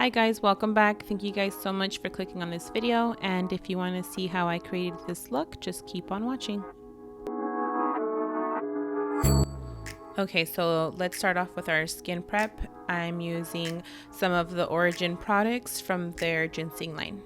Hi guys, welcome back. Thank you guys so much for clicking on this video, and if you want to see how I created this look, just keep on watching. Okay, so let's start off with our skin prep. I'm using some of the Origin products from their Ginzing line.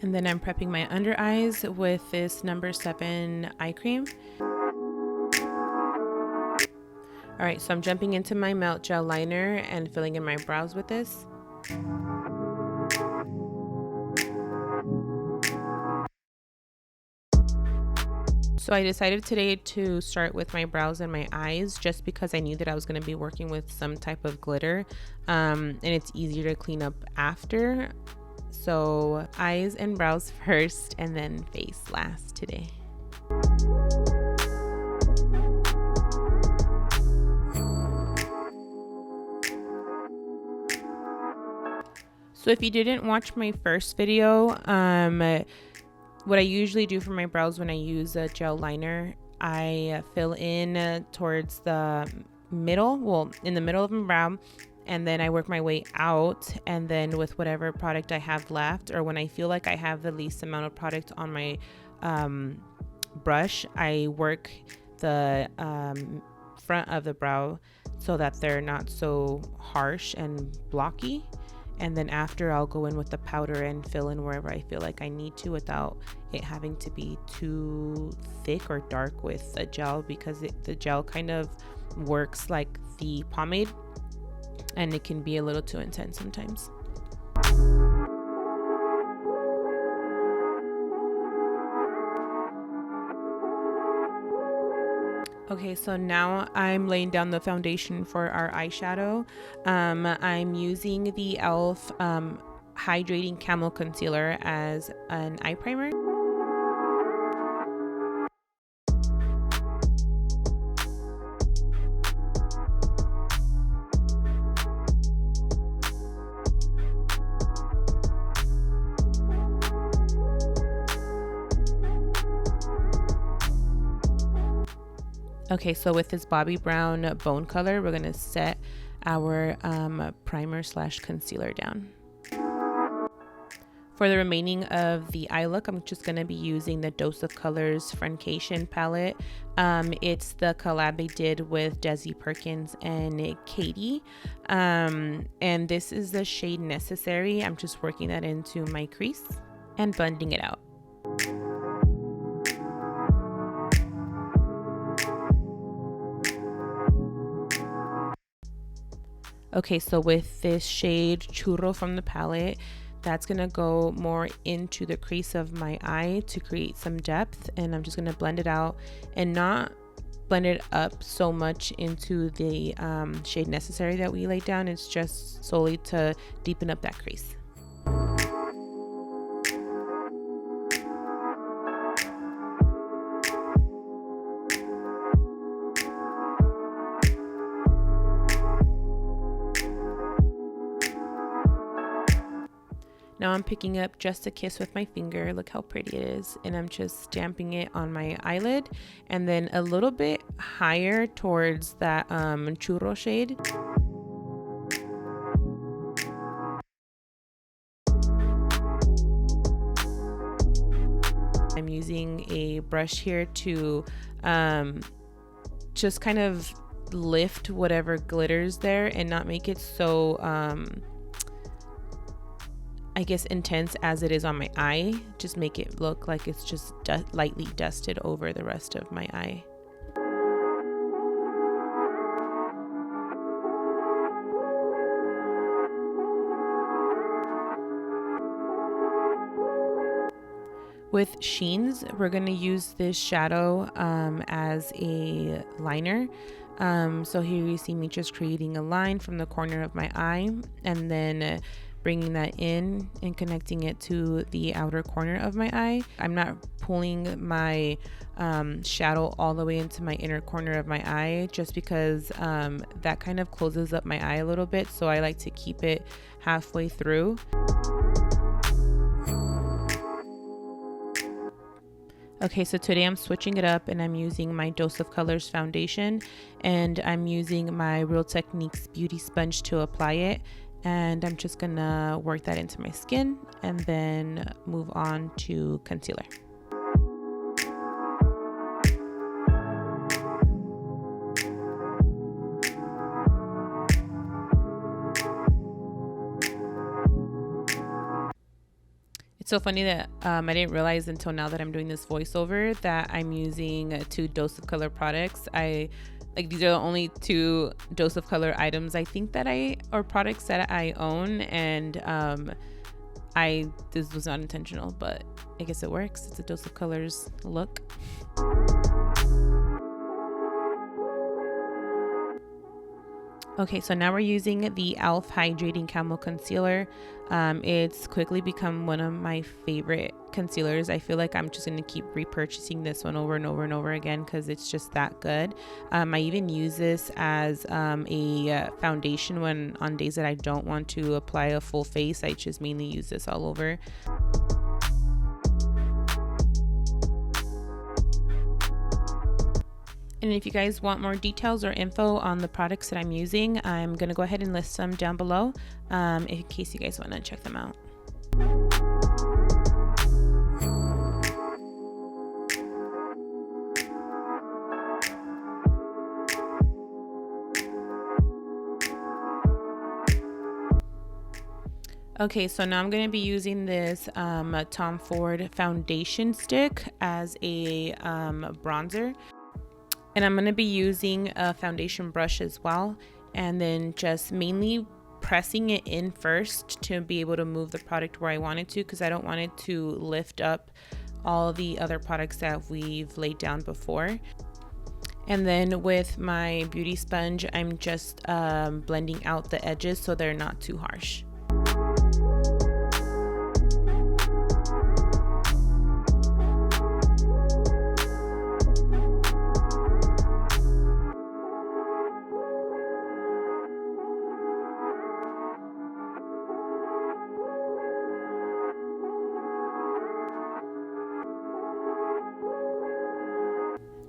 And then I'm prepping my under eyes with this number 7 eye cream. Alright, so I'm jumping into my Melt Gel liner and filling in my brows with this. So I decided today to start with my brows and my eyes just because I knew that I was going to be working with some type of glitter, and it's easier to clean up after. So eyes and brows first and then face last today. So if you didn't watch my first video, what I usually do for my brows when I use a gel liner, I fill in towards the middle, well, in the middle of my brow, and then I work my way out, and then with whatever product I have left, or when I feel like I have the least amount of product on my brush, I work the front of the brow so that they're not so harsh and blocky. And then after, I'll go in with the powder and fill in wherever I feel like I need to without it having to be too thick or dark with the gel, because the gel kind of works like the pomade and it can be a little too intense sometimes. Okay, so now I'm laying down the foundation for our eyeshadow. I'm using the e.l.f. Hydrating Camo Concealer as an eye primer. Okay, so with this Bobbi Brown bone color, we're going to set our primer slash concealer down. For the remaining of the eye look, I'm just going to be using the Dose of Colors FRIENDCATION palette. It's the collab they did with DESI Perkins and KATY. And this is the shade Necessary. I'm just working that into my crease and blending it out. Okay, so with this shade Churro from the palette, that's gonna go more into the crease of my eye to create some depth, and I'm just gonna blend it out and not blend it up so much into the shade Necessary that we laid down. It's just solely to deepen up that crease. Now I'm picking up Just a Kiss with my finger. Look how pretty it is. And I'm just stamping it on my eyelid, and then a little bit higher towards that Churro shade. I'm using a brush here to just kind of lift whatever glitters there and not make it so I guess intense as it is on my eye. Just make it look like it's just lightly dusted over the rest of my eye. With Sheens, we're going to use this shadow as a liner. So here you see me just creating a line from the corner of my eye, and then bringing that in and connecting it to the outer corner of my eye. I'm not pulling my shadow all the way into my inner corner of my eye, just because that kind of closes up my eye a little bit, so I like to keep it halfway through. Okay, so today I'm switching it up and I'm using my Dose of Colors foundation, and I'm using my Real Techniques beauty sponge to apply it, and I'm just gonna work that into my skin and then move on to concealer. It's so funny that I didn't realize until now that I'm doing this voiceover that I'm using 2 Dose of Color products. These are the only 2 Dose of Color items I think that or products that I own, and this was not intentional, but I guess it works. It's a Dose of Colors look. Okay, so now we're using the e.l.f. Hydrating Camo Concealer. It's quickly become one of my favorite concealers. I feel like I'm just going to keep repurchasing this one over and over and over again because it's just that good. I even use this as a foundation when on days that I don't want to apply a full face. I just mainly use this all over. And if you guys want more details or info on the products that I'm using, I'm going to go ahead and list them down below in case you guys want to check them out. Okay, so now I'm going to be using this Tom Ford foundation stick as a bronzer. And I'm going to be using a foundation brush as well, and then just mainly pressing it in first to be able to move the product where I want it to, because I don't want it to lift up all the other products that we've laid down before. And then with my beauty sponge, I'm just blending out the edges so they're not too harsh.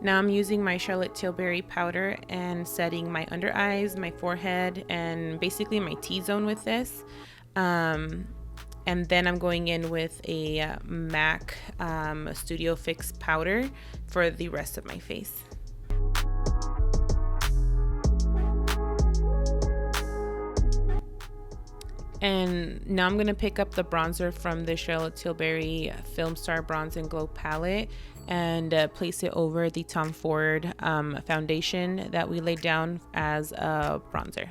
Now I'm using my Charlotte Tilbury powder and setting my under eyes, my forehead, and basically my T-zone with this. And then I'm going in with a MAC Studio Fix powder for the rest of my face. And now I'm going to pick up the bronzer from the Charlotte Tilbury FILMSTAR Bronze and Glow palette and place it over the Tom Ford foundation that we laid down as a bronzer.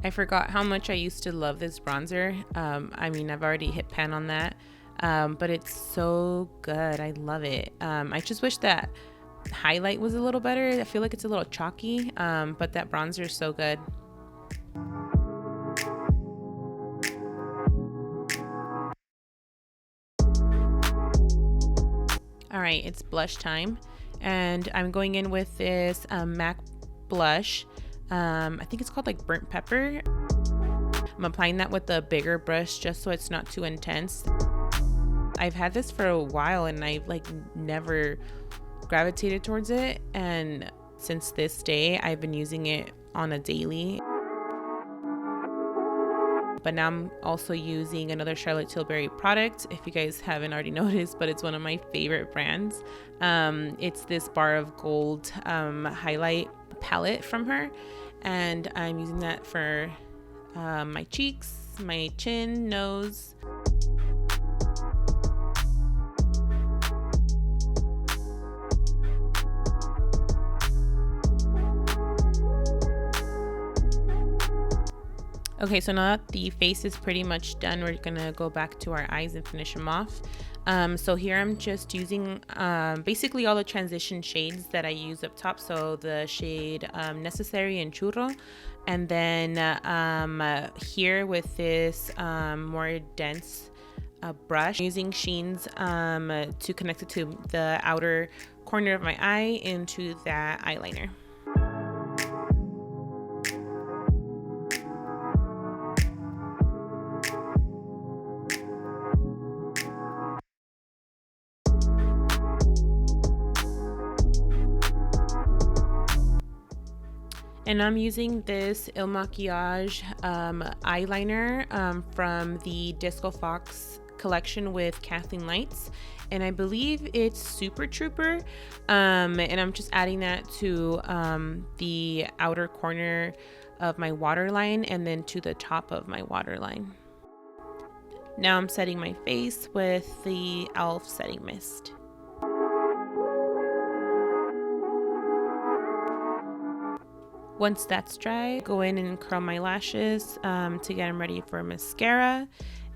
I forgot how much I used to love this bronzer. I mean, I've already hit pan on that, but it's so good. I love it. I just wish that highlight was a little better. I feel like it's a little chalky, but that bronzer is so good. All right, it's blush time, and I'm going in with this MAC blush. I think it's called like burnt pepper. I'm applying that with a bigger brush just so it's not too intense. I've had this for a while and I've like never gravitated towards it, and since this day I've been using it on a daily. But now I'm also using another Charlotte Tilbury product, if you guys haven't already noticed, but it's one of my favorite brands. It's this Bar of Gold highlight palette from her, and I'm using that for my cheeks, my chin, nose. Okay, so now that the face is pretty much done, we're gonna go back to our eyes and finish them off. So here I'm just using basically all the transition shades that I use up top. So the shade Necessary and Churro. And then here with this more dense brush, using Sheen's to connect it to the outer corner of my eye into that eyeliner. And I'm using this Il Makiage eyeliner from the Disco Fox collection with Kathleen Lights, and I believe it's Super Trouper, and I'm just adding that to the outer corner of my waterline and then to the top of my waterline. Now I'm setting my face with the e.l.f. setting mist. Once that's dry, go in and curl my lashes to get them ready for mascara.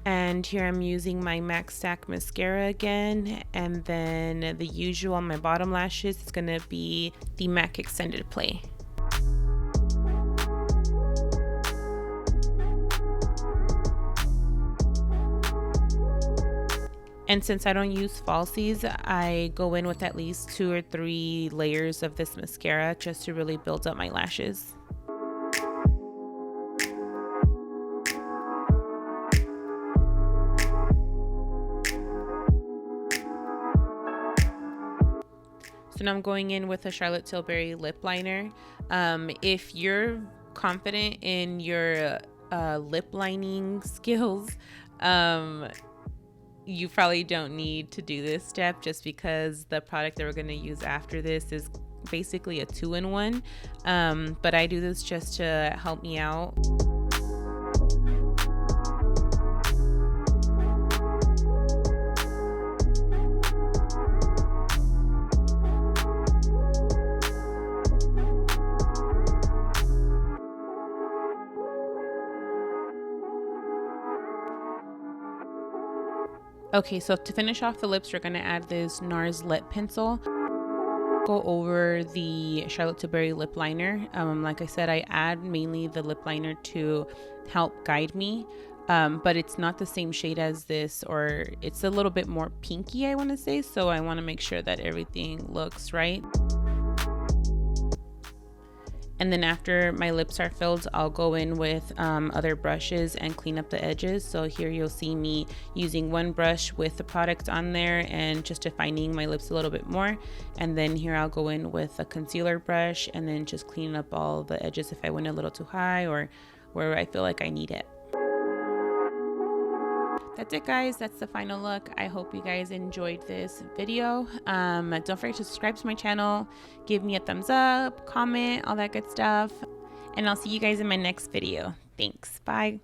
And here I'm using my MAC Stack mascara again, and then the usual on my bottom lashes is going to be the MAC Extended Play. And since I don't use falsies, I go in with at least 2 or 3 layers of this mascara just to really build up my lashes. So now I'm going in with a Charlotte Tilbury lip liner. If you're confident in your lip lining skills, you probably don't need to do this step, just because the product that we're going to use after this is basically a 2-in-1. But I do this just to help me out. Okay, so to finish off the lips, we're going to add this NARS lip pencil. Go over the Charlotte Tilbury lip liner. Like I said, I add mainly the lip liner to help guide me, but it's not the same shade as this, or it's a little bit more pinky, I want to say, so I want to make sure that everything looks right. And then after my lips are filled, I'll go in with other brushes and clean up the edges. So here you'll see me using one brush with the product on there and just defining my lips a little bit more. And then here I'll go in with a concealer brush and then just clean up all the edges if I went a little too high or where I feel like I need it. That's it, guys. That's the final look. I hope you guys enjoyed this video. Don't forget to subscribe to my channel, give me a thumbs up, comment, all that good stuff, and I'll see you guys in my next video. Thanks. Bye.